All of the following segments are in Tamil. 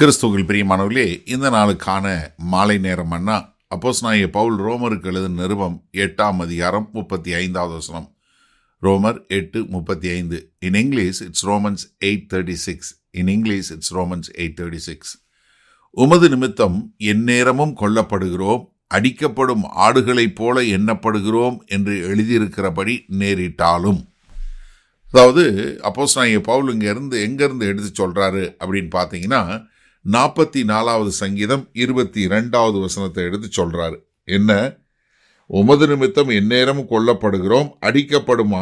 கிறிஸ்துவில் பிரியமானவர்களே, இந்த நாளுக்கான மாலை நேரம் அண்ணா அப்போஸ்தலனாகிய பவுல் ரோமருக்கு எழுதின நிருபம் 8ஆம் அதிகாரம் 35வது வசனம். ரோமர் 8:35. In English it's Romans 8:36. In English it's Romans 8:36. உமது நிமித்தம் எந்நேரமும் கொல்லப்படுகிறோம், அடிக்கப்படும் ஆடுகளைப் போல எண்ணப்படுகிறோம் என்று எழுதியிருக்கிறபடி நேரிட்டாலும். அதாவது அப்போஸ்தலனாகிய பவுல் எங்கேருந்து எடுத்து சொல்கிறாரு அப்படின்னு பார்த்தீங்கன்னா, 44வது சங்கீதம் 22வது வசனத்தை எடுத்து சொல்கிறாரு. என்ன? உமது நிமித்தம் எந்நேரமும் கொல்லப்படுகிறோம், அடிக்கப்படும்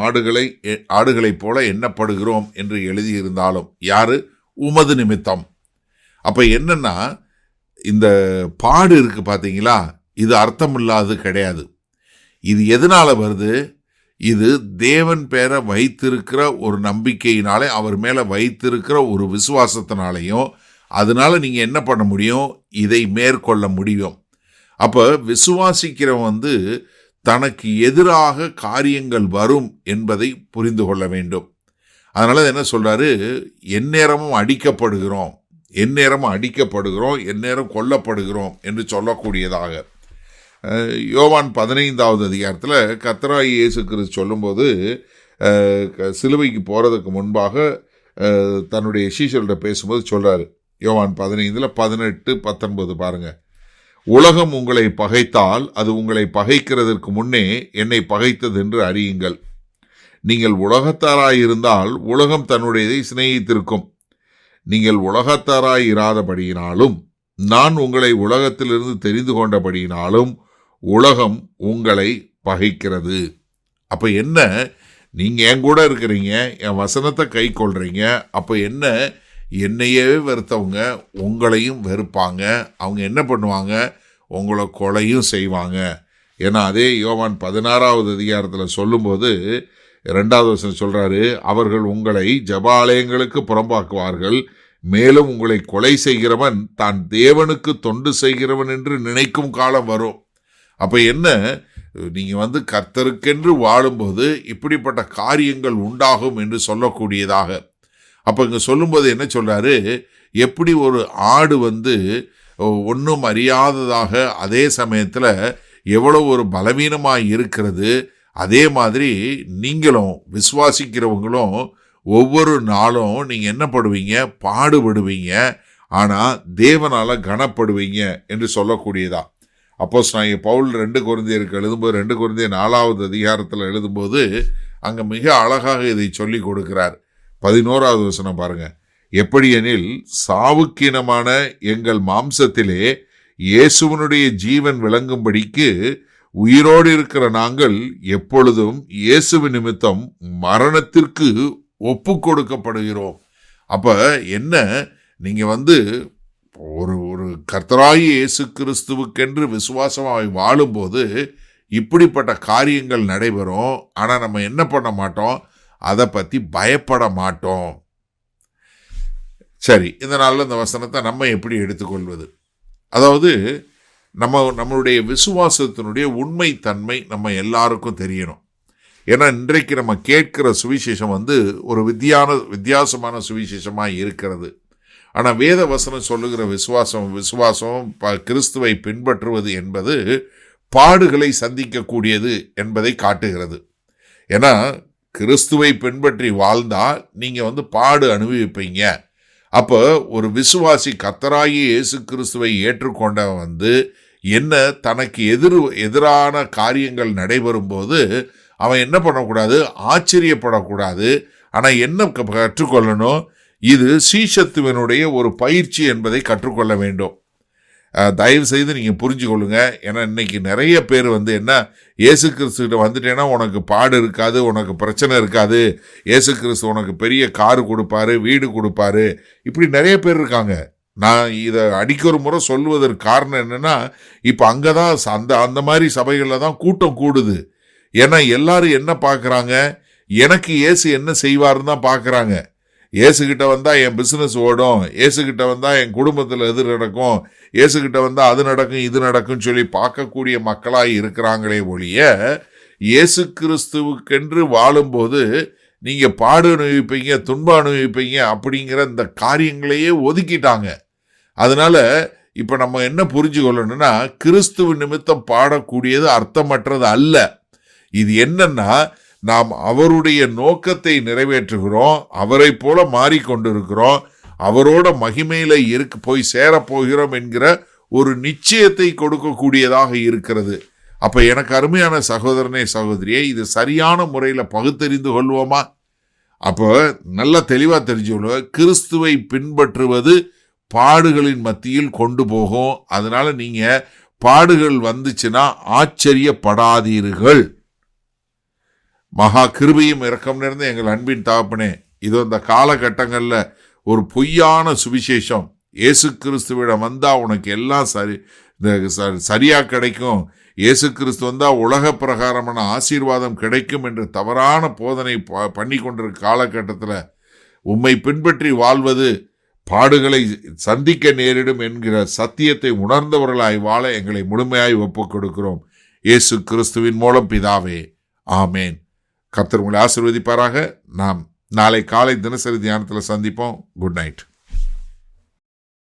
ஆடுகளைப் போல எண்ணப்படுகிறோம் என்று எழுதியிருந்தாலும். யாரு? உமது நிமித்தம். அப்போ என்னன்னா, இந்த பாடு இருக்கு பார்த்தீங்களா, இது அர்த்தம் இல்லாதது கிடையாது. இது எதனால வருது? இது தேவன் பேரை வைத்திருக்கிற ஒரு நம்பிக்கையினாலே, அவர் மேலே வைத்திருக்கிற ஒரு விசுவாசத்தினாலையும், அதனால நீங்கள் என்ன பண்ண முடியும்? இதை மேற்கொள்ள முடியும். அப்போ விசுவாசிக்கிறவன் தனக்கு எதிராக காரியங்கள் வரும் என்பதை புரிந்து கொள்ள வேண்டும். அதனால என்ன சொல்றாரு? எந்நேரமும் அடிக்கப்படுகிறோம், எந்நேரம் கொல்லப்படுகிறோம் என்று சொல்லக்கூடியதாக. யோவான் 15வது அதிகாரத்தில் கர்த்தராகிய இயேசு கிறிஸ்து சொல்லும்போது, சிலுவைக்கு போகிறதுக்கு முன்பாக தன்னுடைய சீஷர்கிட்ட பேசும்போது சொல்கிறாரு. யோவான் 15:18-19 பாருங்க. உலகம் உங்களை பகைத்தால் அது உங்களை பகைக்கிறதற்கு முன்னே என்னை பகைத்தது என்று அறியுங்கள். நீங்கள் உலகத்தாராயிருந்தால் உலகம் தன்னுடையதை சிநேகித்திருக்கும். நீங்கள் உலகத்தாராய் இராதபடியினாலும் நான் உங்களை உலகத்திலிருந்து தெரிந்து கொண்டபடியினாலும் உலகம் உங்களை பகைக்கிறது. அப்போ என்ன? நீங்கள் என் கூட இருக்கிறீங்க, என் வசனத்தை கை கொள்றீங்க. அப்போ என்ன? என்னையே வெறுத்தவங்க உங்களையும் வெறுப்பாங்க. அவங்க என்ன பண்ணுவாங்க? உங்களை கொலையும் செய்வாங்க. ஏன்னா அதே யோவான் 16வது அதிகாரத்தில் சொல்லும்போது 2வது வசனம் சொல்கிறாரு, அவர்கள் உங்களை ஜெபாலயங்களுக்கு புறம்பாக்குவார்கள், மேலும் உங்களை கொலை செய்கிறவன் தான் தேவனுக்கு தொண்டு செய்கிறவன் என்று நினைக்கும் காலம் வரும். அப்போ என்ன? நீங்கள் கர்த்தருக்கென்று வாழும்போது இப்படிப்பட்ட காரியங்கள் உண்டாகும் என்று சொல்லக்கூடியதாக. அப்போ இங்கே சொல்லும்போது என்ன சொல்கிறாரு? எப்படி ஒரு ஆடு ஒன்றும் அறியாததாக அதே சமயத்தில் எவ்வளோ ஒரு பலவீனமாக இருக்கிறது, அதே மாதிரி நீங்களும் விசுவாசிக்கிறவங்களும் ஒவ்வொரு நாளும் நீங்கள் என்ன படுவீங்க? பாடுபடுவீங்க. ஆனால் தேவனால் கனப்படுவீங்க என்று சொல்லக்கூடியதா. அப்போஸ்தலனாகிய பவுல் 2 கொரிந்தியருக்கு எழுதும்போது 2 கொரிந்தியர் 4வது அதிகாரத்தில் எழுதும்போது அங்கே மிக அழகாக இதை சொல்லி கொடுக்கிறார். 11வது வசனம் பாருங்க. எப்படியெனில் சாவுக்கீனமான எங்கள் மாம்சத்திலே இயேசுவனுடைய ஜீவன் விளங்கும்படிக்கு உயிரோடு இருக்கிற நாங்கள் எப்பொழுதும் இயேசுவின் நிமித்தம் மரணத்திற்கு ஒப்பு கொடுக்கப்படுகிறோம். அப்போ என்ன? நீங்கள் ஒரு கர்த்தராகிய இயேசு கிறிஸ்துவுக்கென்று விசுவாசமாக வாழும்போது இப்படிப்பட்ட காரியங்கள் நடைபெறும். ஆனால் நம்ம என்ன பண்ண மாட்டோம்? அதை பற்றி பயப்பட மாட்டோம். சரி, இந்த நாளில் இந்த வசனத்தை நம்ம எப்படி எடுத்துக்கொள்வது? அதாவது நம்மளுடைய விசுவாசத்தினுடைய உண்மைத்தன்மை நம்ம எல்லாருக்கும் தெரியணும். ஏன்னா இன்றைக்கு நம்ம கேட்கிற சுவிசேஷம் ஒரு வித்தியாசமான சுவிசேஷமாக இருக்கிறது. ஆனால் வேத வசனம் சொல்லுகிற விசுவாசம் கிறிஸ்துவை பின்பற்றுவது என்பது பாடுகளை சந்திக்கக்கூடியது என்பதை காட்டுகிறது. ஏன்னா கிறிஸ்துவை பின்பற்றி வாழ்ந்தால் நீங்கள் பாடு அனுபவிப்பீங்க. அப்போ ஒரு விசுவாசி கர்த்தராகிய இயேசு கிறிஸ்துவை ஏற்றுக்கொண்டவன் என்ன தனக்கு எதிரான காரியங்கள் நடைபெறும் போது அவன் என்ன பண்ணக்கூடாது? ஆச்சரியப்படக்கூடாது. ஆனால் என்ன கற்றுக்கொள்ளணும்? இது சீஷத்துவனுடைய ஒரு பயிற்சி என்பதை கற்றுக்கொள்ள வேண்டும். தயவு செய்து நீங்கள் புரிஞ்சுக்கொள்ளுங்க. ஏன்னா இன்னைக்கு நிறைய பேர் என்ன, இயேசு கிறிஸ்துக்கிட்ட வந்துட்டேன்னா உனக்கு பாடு இருக்காது, உனக்கு பிரச்சனை இருக்காது, இயேசு கிறிஸ்து உனக்கு பெரிய காரு கொடுப்பாரு, வீடு கொடுப்பாரு, இப்படி நிறைய பேர் இருக்காங்க. நான் இதை அடிக்கொரு முறை சொல்லுவதற்கு காரணம் என்னென்னா, இப்போ அங்கே தான் அந்த மாதிரி சபைகளில் தான் கூட்டம் கூடுது. ஏன்னா எல்லாரும் என்ன பார்க்குறாங்க? எனக்கு இயேசு என்ன செய்வாருன்னு தான் பார்க்குறாங்க. இயேசுகிட்ட வந்தால் என் பிஸ்னஸ் ஓடும், இயேசுகிட்ட வந்தால் என் குடும்பத்தில் எது நடக்கும், இயேசுகிட்ட வந்தால் அது நடக்கும் இது நடக்கும்னு சொல்லி பார்க்கக்கூடிய மக்களாக இருக்கிறாங்களே ஒழிய, இயேசு கிறிஸ்துவுக்கென்று வாழும்போது நீங்கள் பாடு அனுபவிப்பீங்க, துன்பம் அனுபவிப்பீங்க அப்படிங்கிற இந்த காரியங்களையே ஒதுக்கிட்டாங்க. அதனால இப்ப நம்ம என்ன புரிஞ்சு கொள்ளணும்னா, கிறிஸ்துவ நிமித்தம் பாடக்கூடியது அர்த்தமற்றது அல்ல. இது என்னன்னா, நாம் அவருடைய நோக்கத்தை நிறைவேற்றுகிறோம், அவரை போல மாறிக்கொண்டிருக்கிறோம், அவரோட மகிமையில போய் சேரப்போகிறோம் என்கிற ஒரு நிச்சயத்தை கொடுக்கக்கூடியதாக இருக்கிறது. அப்ப எனக்கு அருமையான சகோதரனே சகோதரியே, இது சரியான முறையில பகுத்தறிந்து கொள்வோமா? அப்போ நல்லா தெளிவா தெரிஞ்சுக்கொள்வோம். கிறிஸ்துவை பின்பற்றுவது பாடுகளின் மத்தியில் கொண்டு போகும். அதனால நீங்க பாடுகள் வந்துச்சுன்னா ஆச்சரியப்படாதீர்கள். மகா கிருபையும் இரக்கம் நிறைந்த எங்கள் அன்பின் தகப்பனே, இது இந்த காலகட்டங்கள்ல ஒரு பொய்யான சுவிசேஷம், இயேசு கிறிஸ்துவிடம் வந்தா உனக்கு எல்லாம் சரியா கிடைக்கும், இயேசு கிறிஸ்து வந்தா உலக பிரகாரமான ஆசீர்வாதம் கிடைக்கும் என்று தவறான போதனை பண்ணி கொண்டிருக்க காலகட்டத்தில் உம்மை பின்பற்றி வாழ்வது பாடுகளை சந்திக்க நேரிடும் என்கிற சத்தியத்தை உணர்ந்தவர்களாய் வாழ எங்களை முழுமையாய் ஒப்புக் கொடுக்கிறோம். இயேசு கிறிஸ்துவின் மூலம் பிதாவே, ஆமேன். கர்த்தர் உங்களை ஆசீர்வதிப்பாராக. நாம் நாளை காலை தினசரி தியானத்தில் சந்திப்போம். Good night.